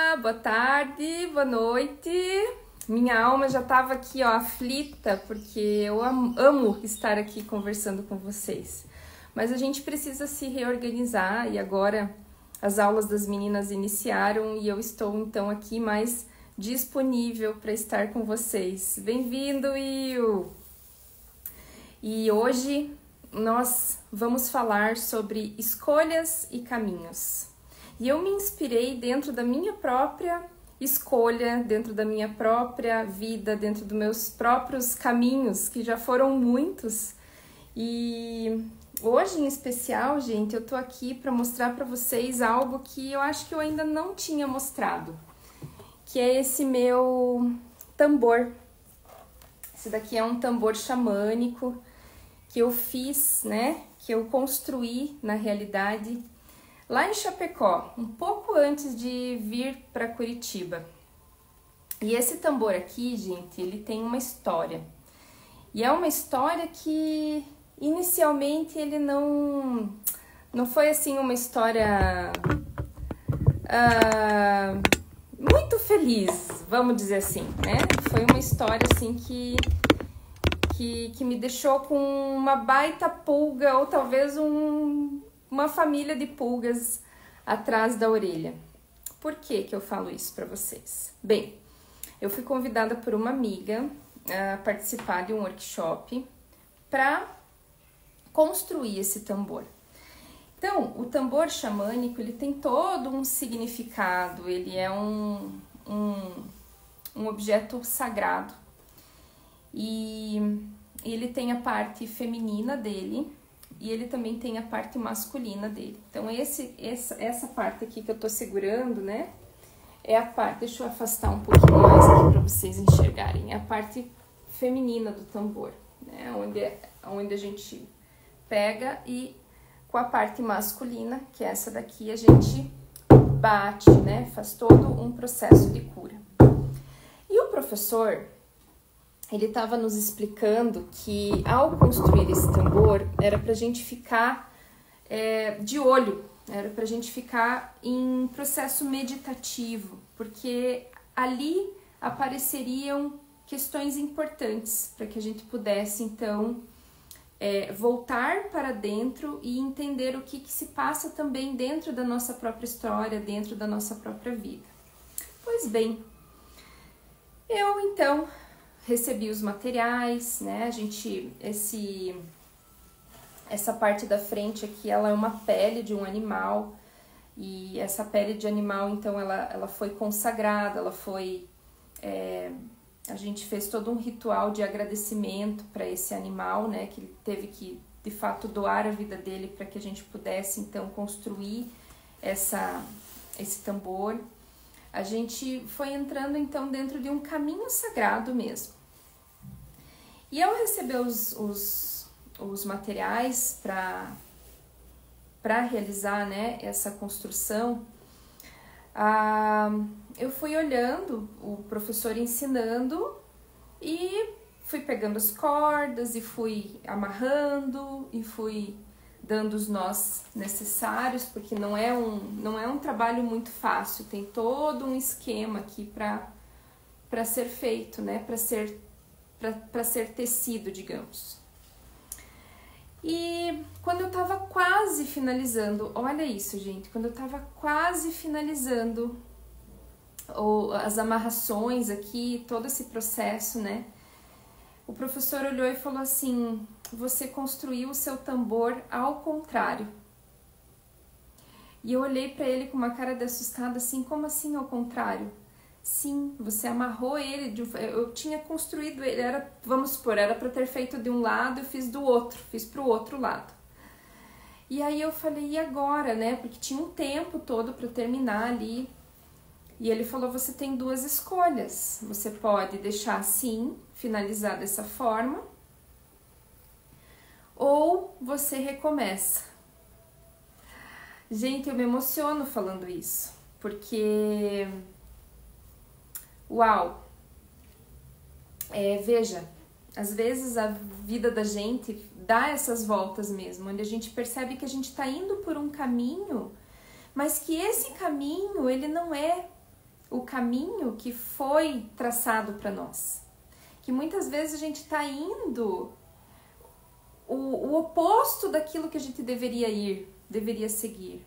dia, boa tarde, boa noite. Minha alma já estava aqui, ó, aflita, porque eu amo estar aqui conversando com vocês. Mas a gente precisa se reorganizar e agora as aulas das meninas iniciaram e eu estou então aqui mais disponível para estar com vocês. Bem-vindo, Will! E hoje nós vamos falar sobre escolhas e caminhos. E eu me inspirei dentro da minha própria escolha, dentro da minha própria vida, dentro dos meus próprios caminhos, que já foram muitos. E hoje, em especial, gente, eu tô aqui para mostrar para vocês algo que eu acho que eu ainda não tinha mostrado, que é esse meu tambor. Esse daqui é um tambor xamânico que eu fiz, né? Que eu construí, na realidade, lá em Chapecó, um pouco antes de vir para Curitiba. E esse tambor aqui, gente, ele tem uma história. E é uma história que inicialmente ele não foi assim uma história muito feliz, vamos dizer assim, né? Foi uma história assim que me deixou com uma baita pulga ou talvez uma família de pulgas atrás da orelha. Por que eu falo isso para vocês? Bem, eu fui convidada por uma amiga a participar de um workshop para construir esse tambor. Então, o tambor xamânico, ele tem todo um significado, ele é um objeto sagrado. E ele tem a parte feminina dele e ele também tem a parte masculina dele. Então essa parte aqui que eu tô segurando, né, é a parte, deixa eu afastar um pouquinho mais aqui para vocês enxergarem, é a parte feminina do tambor, né, onde a gente pega, e com a parte masculina, que é essa daqui, a gente bate, né, faz todo um processo de cura. E o professor, ele estava nos explicando que ao construir esse tambor era para a gente ficar de olho, era para a gente ficar em processo meditativo, porque ali apareceriam questões importantes para que a gente pudesse então voltar para dentro e entender o que se passa também dentro da nossa própria história, dentro da nossa própria vida. Pois bem, eu então recebi os materiais, né? Essa parte da frente aqui, ela é uma pele de um animal, e essa pele de animal, então, ela foi consagrada, a gente fez todo um ritual de agradecimento para esse animal, né? Que ele teve que, de fato, doar a vida dele para que a gente pudesse, então, construir esse tambor. A gente foi entrando, então, dentro de um caminho sagrado mesmo. E ao receber os materiais para realizar, né, essa construção, eu fui olhando o professor ensinando e fui pegando as cordas e fui amarrando e fui dando os nós necessários, porque não é um trabalho muito fácil, tem todo um esquema aqui para ser feito, né, para ser tecido, digamos. E quando eu tava quase finalizando, olha isso, gente, quando eu tava quase finalizando as amarrações aqui, todo esse processo, né, o professor olhou e falou assim: você construiu o seu tambor ao contrário. E eu olhei para ele com uma cara de assustada, assim, como assim ao contrário? Sim, você amarrou ele, eu tinha construído ele, vamos supor, era para ter feito de um lado, eu fiz do outro, fiz para o outro lado. E aí eu falei, e agora, né? Porque tinha um tempo todo para terminar ali. E ele falou, você tem duas escolhas, você pode deixar assim, finalizar dessa forma, ou você recomeça. Gente, eu me emociono falando isso, porque uau! Veja, às vezes a vida da gente dá essas voltas mesmo, onde a gente percebe que a gente está indo por um caminho, mas que esse caminho, ele não é o caminho que foi traçado para nós. Que muitas vezes a gente está indo o oposto daquilo que a gente deveria seguir.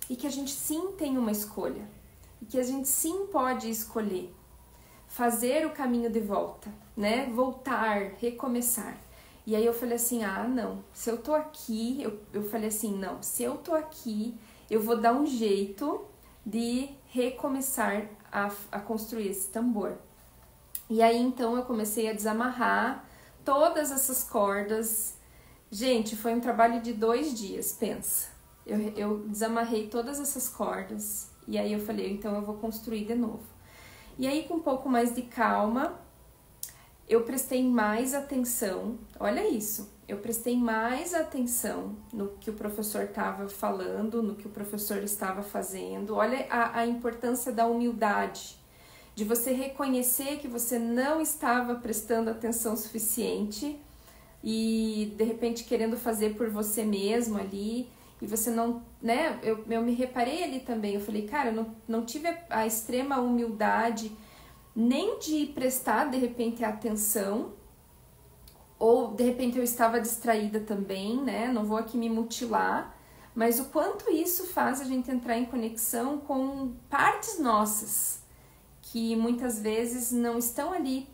E que a gente sim tem uma escolha. E que a gente sim pode escolher fazer o caminho de volta, né? Voltar, recomeçar. E aí eu falei assim, não, se eu tô aqui, eu falei assim, não, se eu tô aqui, eu vou dar um jeito de recomeçar a construir esse tambor. E aí então eu comecei a desamarrar todas essas cordas. Gente, foi um trabalho de 2 dias, pensa. Eu desamarrei todas essas cordas e aí eu falei, então eu vou construir de novo. E aí com um pouco mais de calma, eu prestei mais atenção, olha isso, eu prestei mais atenção no que o professor estava falando, no que o professor estava fazendo. Olha a importância da humildade, de você reconhecer que você não estava prestando atenção suficiente e de repente querendo fazer por você mesmo ali, e você não, né, eu me reparei ali também, eu falei, cara, eu não tive a extrema humildade nem de prestar de repente atenção, ou de repente eu estava distraída também, né, não vou aqui me mutilar, mas o quanto isso faz a gente entrar em conexão com partes nossas, que muitas vezes não estão ali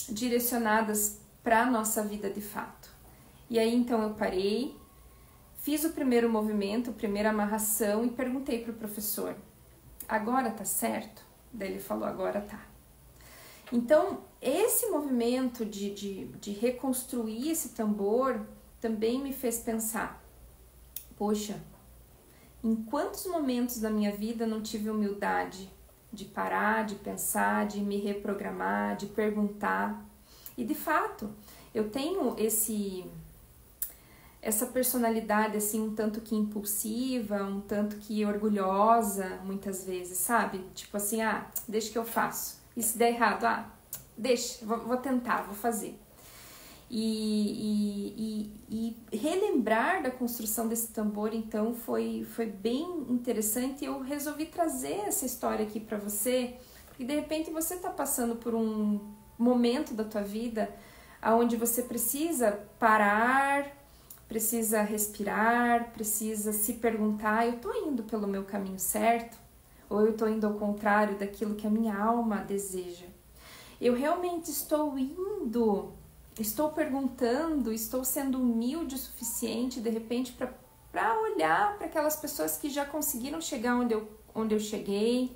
direcionadas para a nossa vida de fato. E aí então eu parei, fiz o primeiro movimento, a primeira amarração e perguntei para o professor, agora tá certo? Daí ele falou, agora tá. Então esse movimento de reconstruir esse tambor também me fez pensar, poxa, em quantos momentos da minha vida eu não tive humildade de parar, de pensar, de me reprogramar, de perguntar. E de fato, eu tenho essa personalidade assim um tanto que impulsiva, um tanto que orgulhosa muitas vezes, sabe? Tipo assim, deixa que eu faço. E se der errado, deixa, vou tentar, vou fazer. E relembrar da construção desse tambor, então, foi bem interessante. Eu resolvi trazer essa história aqui para você, porque de repente você tá passando por um momento da tua vida onde você precisa parar, precisa respirar, precisa se perguntar, eu tô indo pelo meu caminho certo? Ou eu tô indo ao contrário daquilo que a minha alma deseja? Eu realmente estou indo, estou perguntando, estou sendo humilde o suficiente, de repente, para olhar para aquelas pessoas que já conseguiram chegar onde eu cheguei,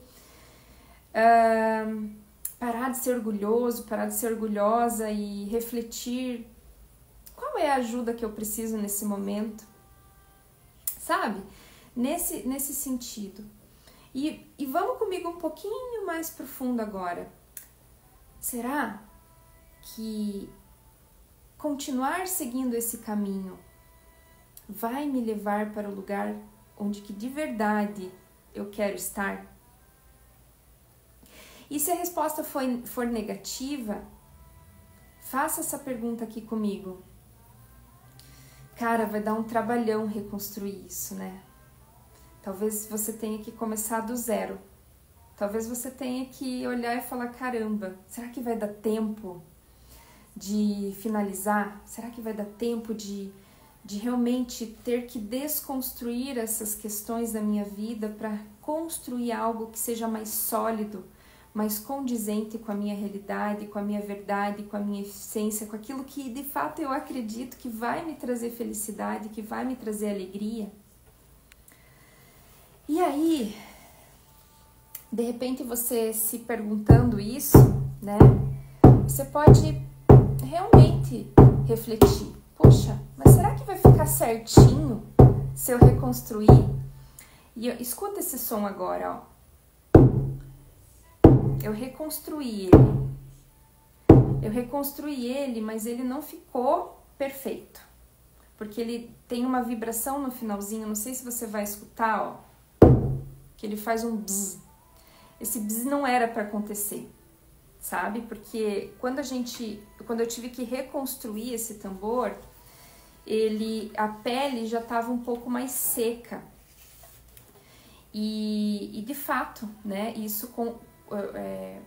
parar de ser orgulhoso, parar de ser orgulhosa e refletir qual é a ajuda que eu preciso nesse momento, sabe? Nesse sentido. E vamos comigo um pouquinho mais profundo agora. Será que continuar seguindo esse caminho vai me levar para o lugar onde que de verdade eu quero estar? E se a resposta for negativa, faça essa pergunta aqui comigo. Cara, vai dar um trabalhão reconstruir isso, né? Talvez você tenha que começar do zero. Talvez você tenha que olhar e falar, caramba, será que vai dar tempo de finalizar? Será que vai dar tempo de realmente ter que desconstruir essas questões da minha vida para construir algo que seja mais sólido, mais condizente com a minha realidade, com a minha verdade, com a minha essência, com aquilo que de fato eu acredito que vai me trazer felicidade, que vai me trazer alegria? E aí, de repente você se perguntando isso, né? Você pode realmente refletir. Poxa, mas será que vai ficar certinho se eu reconstruir? E escuta esse som agora, ó. Eu reconstruí ele, mas ele não ficou perfeito. Porque ele tem uma vibração no finalzinho, não sei se você vai escutar, ó. Que ele faz um bzz. Esse bzz não era para acontecer, sabe? Porque quando eu tive que reconstruir esse tambor, a pele já estava um pouco mais seca. E de fato, né, isso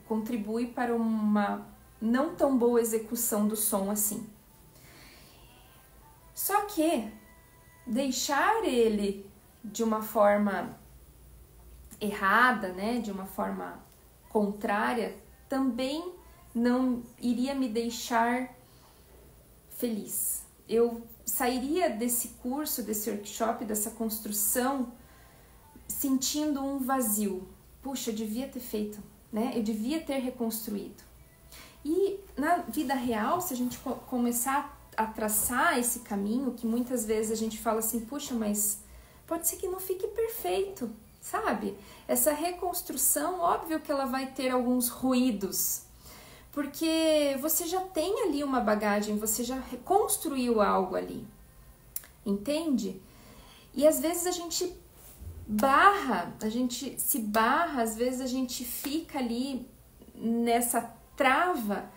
contribui para uma não tão boa execução do som assim. Só que deixar ele de uma forma errada, né, de uma forma contrária, também não iria me deixar feliz. Eu sairia desse curso, desse workshop, dessa construção, sentindo um vazio. Puxa, eu devia ter feito, né? Eu devia ter reconstruído. E na vida real, se a gente começar a traçar esse caminho, que muitas vezes a gente fala assim, puxa, mas pode ser que não fique perfeito, sabe? Essa reconstrução, óbvio que ela vai ter alguns ruídos, porque você já tem ali uma bagagem, você já reconstruiu algo ali, entende? E às vezes a gente se barra, às vezes a gente fica ali nessa trava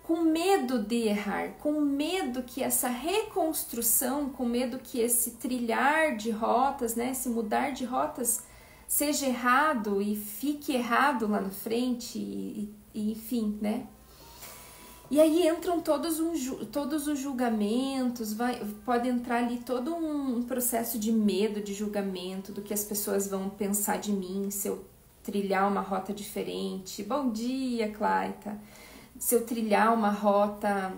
com medo de errar, com medo que essa reconstrução, com medo que esse trilhar de rotas, né, esse mudar de rotas seja errado e fique errado lá na frente, e enfim, né? E aí entram todos os julgamentos, pode entrar ali todo um processo de medo, de julgamento, do que as pessoas vão pensar de mim se eu trilhar uma rota diferente. Bom dia, Claita! Se eu trilhar uma rota,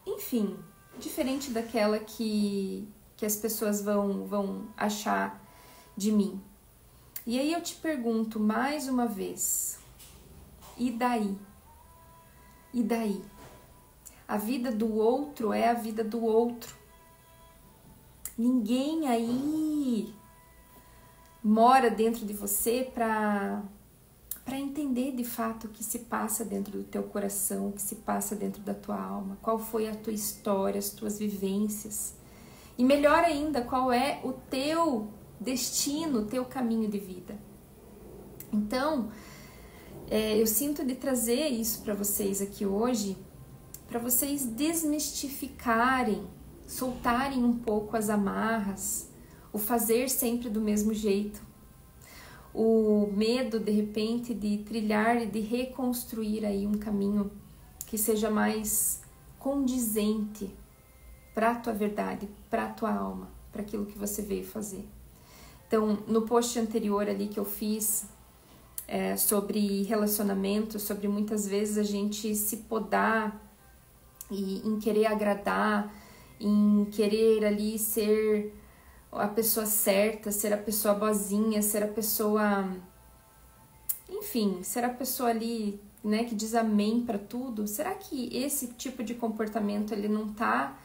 enfim, diferente daquela que as pessoas vão achar de mim. E aí eu te pergunto mais uma vez, e daí? E daí? A vida do outro é a vida do outro. Ninguém aí mora dentro de você para entender de fato o que se passa dentro do teu coração, o que se passa dentro da tua alma, qual foi a tua história, as tuas vivências. E melhor ainda, qual é o teu destino, o teu caminho de vida. Então, eu sinto de trazer isso para vocês aqui hoje, para vocês desmistificarem, soltarem um pouco as amarras, o fazer sempre do mesmo jeito, o medo, de repente, de trilhar e de reconstruir aí um caminho que seja mais condizente para a tua verdade, para a tua alma, para aquilo que você veio fazer. Então, no post anterior ali que eu fiz sobre relacionamento, sobre muitas vezes a gente se podar e em querer agradar, em querer ali ser a pessoa certa, ser a pessoa boazinha, ser a pessoa, enfim, ser a pessoa ali, né, que diz amém para tudo. Será que esse tipo de comportamento ele não tá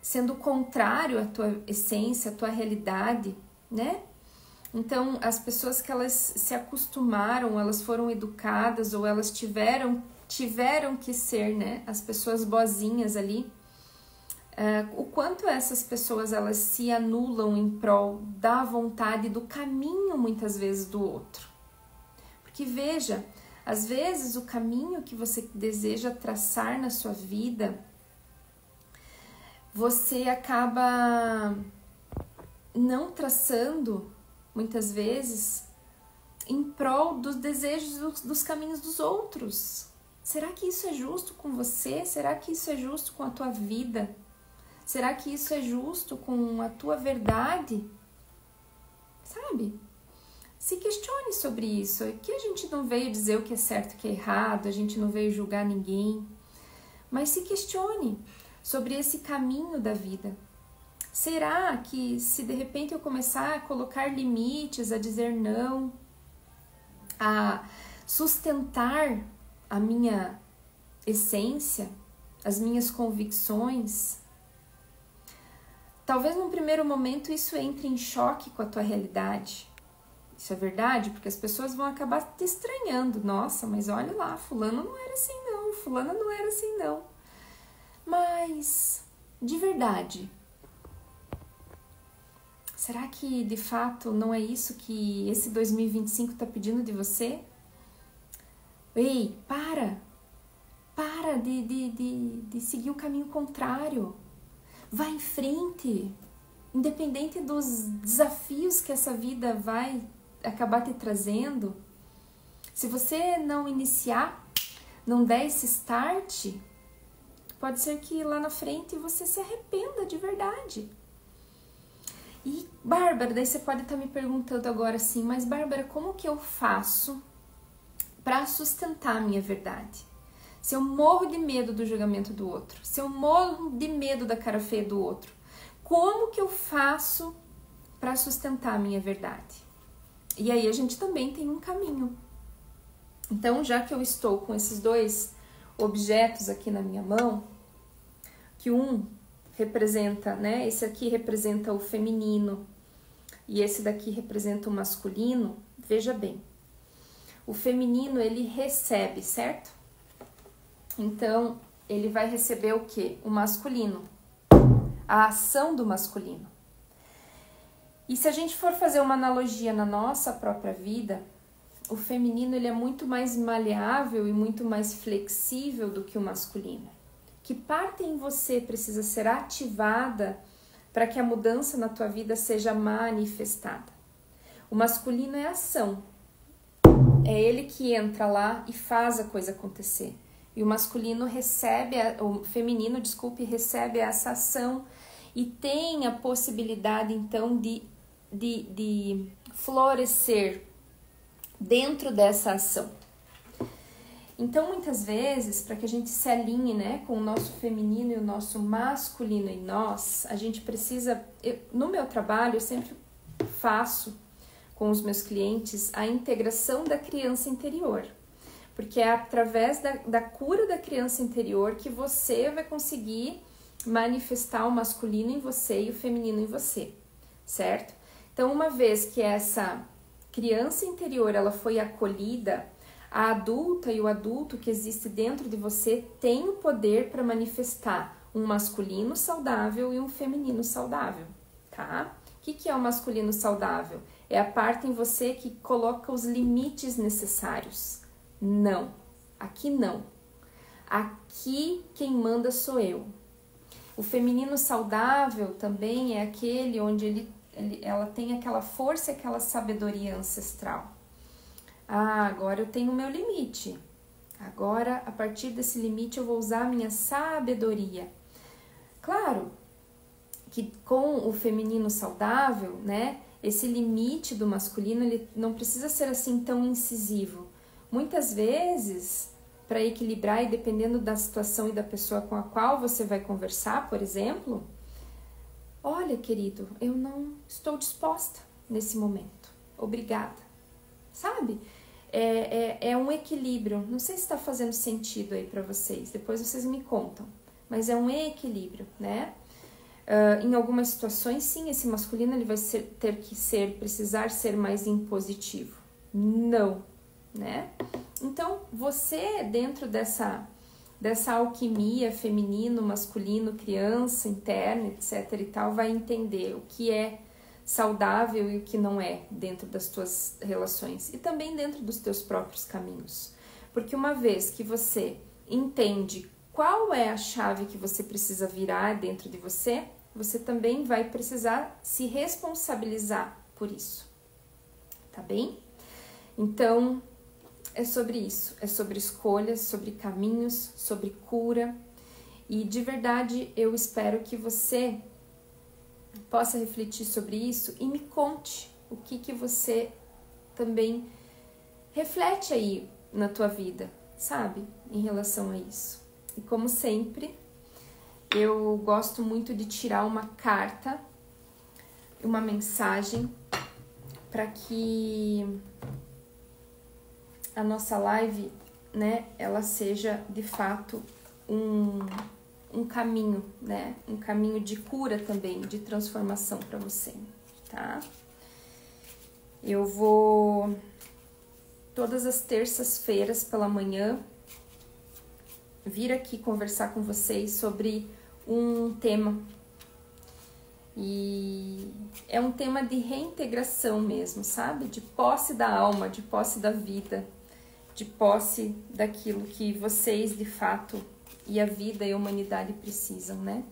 sendo contrário à tua essência, à tua realidade, né? Então, as pessoas que elas se acostumaram, elas foram educadas ou elas tiveram que ser, né, as pessoas boazinhas ali, o quanto essas pessoas elas se anulam em prol da vontade, do caminho muitas vezes do outro. Porque veja, às vezes o caminho que você deseja traçar na sua vida, você acaba não traçando muitas vezes em prol dos desejos dos caminhos dos outros. Será que isso é justo com você? Será que isso é justo com a tua vida? Será que isso é justo com a tua verdade? Sabe? Se questione sobre isso. Aqui a gente não veio dizer o que é certo e o que é errado, a gente não veio julgar ninguém. Mas se questione sobre esse caminho da vida. Será que se de repente eu começar a colocar limites, a dizer não, a sustentar a minha essência, as minhas convicções, talvez num primeiro momento isso entre em choque com a tua realidade. Isso é verdade, porque as pessoas vão acabar te estranhando. Nossa, mas olha lá, fulano não era assim não, fulana não era assim não. Mas, de verdade, será que de fato não é isso que esse 2025 está pedindo de você? Ei, para de seguir o caminho contrário. Vai em frente, independente dos desafios que essa vida vai acabar te trazendo, se você não iniciar, não der esse start, pode ser que lá na frente você se arrependa de verdade. E, Bárbara, daí você pode estar me perguntando agora assim, mas Bárbara, como que eu faço para sustentar a minha verdade? Se eu morro de medo do julgamento do outro, se eu morro de medo da cara feia do outro, como que eu faço para sustentar a minha verdade? E aí a gente também tem um caminho. Então, já que eu estou com esses dois objetos aqui na minha mão, que um representa, né? Esse aqui representa o feminino e esse daqui representa o masculino. Veja bem, o feminino ele recebe, certo? Então, ele vai receber o quê? O masculino, a ação do masculino. E se a gente for fazer uma analogia na nossa própria vida, o feminino ele é muito mais maleável e muito mais flexível do que o masculino. Que parte em você precisa ser ativada para que a mudança na tua vida seja manifestada? O masculino é ação. É ele que entra lá e faz a coisa acontecer. E o masculino recebe, o feminino, desculpe, recebe essa ação e tem a possibilidade, então, de florescer dentro dessa ação. Então, muitas vezes, para que a gente se alinhe, né, com o nosso feminino e o nosso masculino em nós, a gente precisa... no meu trabalho, eu sempre faço com os meus clientes a integração da criança interior. Porque é através da cura da criança interior que você vai conseguir manifestar o masculino em você e o feminino em você, certo? Então, uma vez que essa criança interior ela foi acolhida, a adulta e o adulto que existe dentro de você tem o poder para manifestar um masculino saudável e um feminino saudável, tá? O que é o masculino saudável? É a parte em você que coloca os limites necessários. Não, aqui não. Aqui quem manda sou eu. O feminino saudável também é aquele onde ela tem aquela força, aquela sabedoria ancestral. Ah, agora eu tenho o meu limite. Agora, a partir desse limite, eu vou usar a minha sabedoria. Claro que com o feminino saudável, né, esse limite do masculino, ele não precisa ser assim tão incisivo. Muitas vezes, para equilibrar e dependendo da situação e da pessoa com a qual você vai conversar, por exemplo, olha, querido, eu não estou disposta nesse momento. Obrigada. Sabe? É um equilíbrio. Não sei se está fazendo sentido aí para vocês. Depois vocês me contam. Mas é um equilíbrio, né? Em algumas situações, sim, esse masculino ele vai precisar ser mais impositivo. Não, né? Então, você dentro dessa alquimia feminino, masculino, criança, interna, etc e tal, vai entender o que é saudável e o que não é dentro das tuas relações e também dentro dos teus próprios caminhos. Porque uma vez que você entende qual é a chave que você precisa virar dentro de você, você também vai precisar se responsabilizar por isso, tá bem? Então, é sobre isso, é sobre escolhas, sobre caminhos, sobre cura e de verdade eu espero que você possa refletir sobre isso e me conte o que você também reflete aí na tua vida, sabe? Em relação a isso. E como sempre, eu gosto muito de tirar uma carta, uma mensagem, para que a nossa live, né, ela seja de fato um caminho, né? Um caminho de cura também, de transformação para você, tá? Eu vou todas as terças-feiras pela manhã vir aqui conversar com vocês sobre um tema. E é um tema de reintegração mesmo, sabe? De posse da alma, de posse da vida, de posse daquilo que vocês de fato e a vida e a humanidade precisam, né?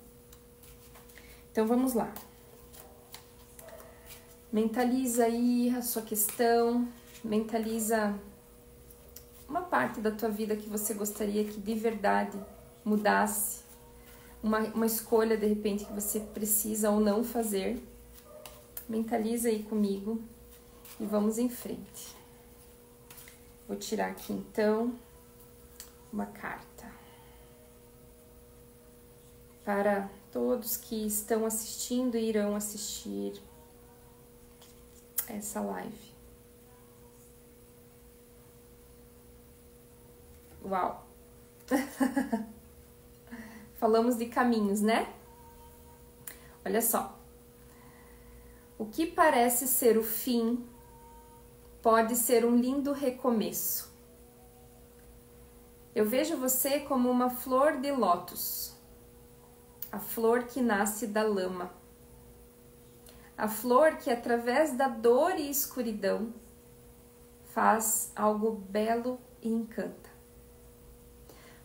Então vamos lá. Mentaliza aí a sua questão, mentaliza uma parte da tua vida que você gostaria que de verdade mudasse, uma escolha de repente que você precisa ou não fazer. Mentaliza aí comigo e vamos em frente. Vou tirar aqui então uma carta para todos que estão assistindo e irão assistir essa live. Uau! Falamos de caminhos, né? Olha só. O que parece ser o fim pode ser um lindo recomeço. Eu vejo você como uma flor de lótus, a flor que nasce da lama, a flor que através da dor e escuridão faz algo belo e encanta.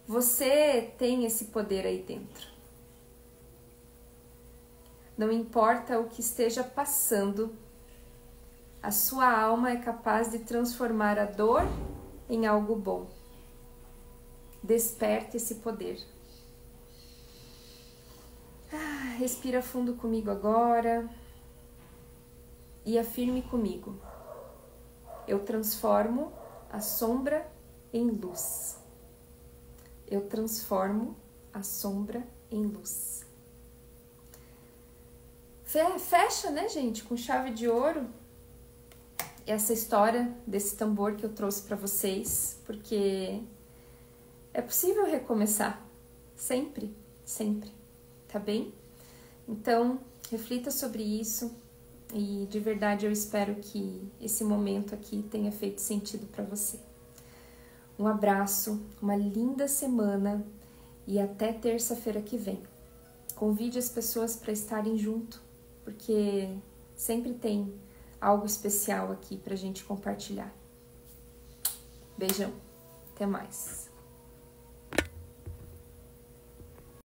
Você tem esse poder aí dentro. Não importa o que esteja passando, a sua alma é capaz de transformar a dor em algo bom. Desperte esse poder. Respira fundo comigo agora e afirme comigo: eu transformo a sombra em luz. Eu transformo a sombra em luz. Fecha, né, gente, com chave de ouro essa história desse tambor que eu trouxe para vocês, porque é possível recomeçar, sempre, sempre, tá bem? Então, reflita sobre isso e de verdade eu espero que esse momento aqui tenha feito sentido para você. Um abraço, uma linda semana e até terça-feira que vem. Convide as pessoas para estarem junto, porque sempre tem algo especial aqui pra gente compartilhar. Beijão, até mais.